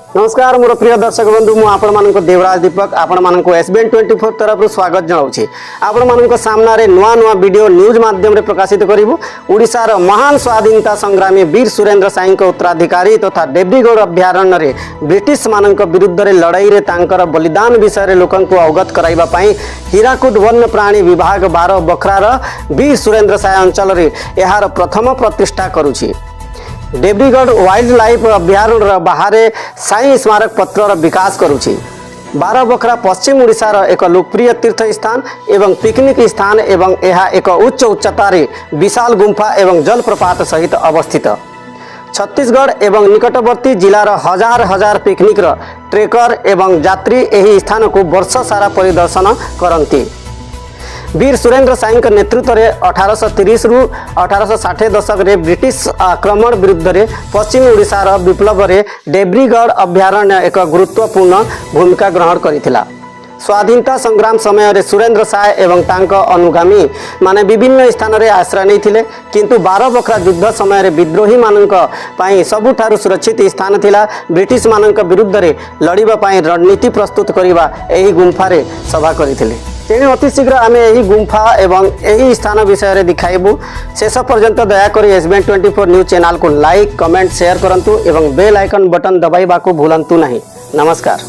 नमस्कार मोर प्रिय दर्शक बंधु मुझे देवराज दीपक आपण मानक SBN 24 तरफ स्वागत जनाऊँ आपण मानक सामने नुआ नुआ वीडियो न्यूज माध्यम प्रकाशित करूँ। ओडिशार महान स्वाधीनता संग्रामी वीर सुरेंद्र साई उत्तराधिकारी तथा देब्रीगढ़ अभयारण्य ब्रिटिश मानक विरुद्ध लड़ाई रे तांकर बलिदान विषय लोक अवगत कराइबापी हीराकुद वन्य प्राणी विभाग 12 बखरार वीर सुरेंद्र साई अंचल यार प्रथम प्रतिष्ठा करुछि। देब्रीगढ़ वाइल्ड लाइफ अभयारण्य बाहर साई स्मारक पत्र विकास करुछि। 12 बखरा पश्चिम ओडिशार एक लोकप्रिय तीर्थ स्थान एवं पिकनिक स्थान एवं यह एक उच्च उच्चतार विशाल गुंफा एवं जलप्रपात सहित अवस्थित। छत्तीसगढ़ एवं निकटवर्ती जिलार हजार हजार पिकनिक ट्रेकर एवं यात्री यही स्थान को वर्ष सारा परिदर्शन करती। वीर सुरेंद्र साई नेतृत्व में 1830 रु 1860 दशक रे ब्रिटिश आक्रमण विरुद्ध पश्चिम ओडिशार विप्लव रे देब्रीगढ़ अभयारण्य एक गुरुत्वपूर्ण भूमिका ग्रहण करथिला। स्वाधीनता संग्राम समय रे सुरेंद्र साय एवं तांको अनुगामी माने विभिन्न स्थान रे आश्रय नहीं किंतु 12 बखरा युद्ध समय रे विद्रोही मानक पई सबुठारु सुरक्षित स्थान थिला। ब्रिटिश मानक विरुद्ध रे लड़िबा पई रणनीति प्रस्तुत करिबा एही गुंफा रे सभा करथिले। तेणु अति शीघ्र आम यही गुंफा एवं यही स्थान विषय में दिखाइबू। शेष पर्यंत दयाकोरी SBN 24 न्यूज चैनल को लाइक कमेंट शेयर करंतु एवं बेल आइकन बटन दबाइबा को भूलंतु नहीं। नमस्कार।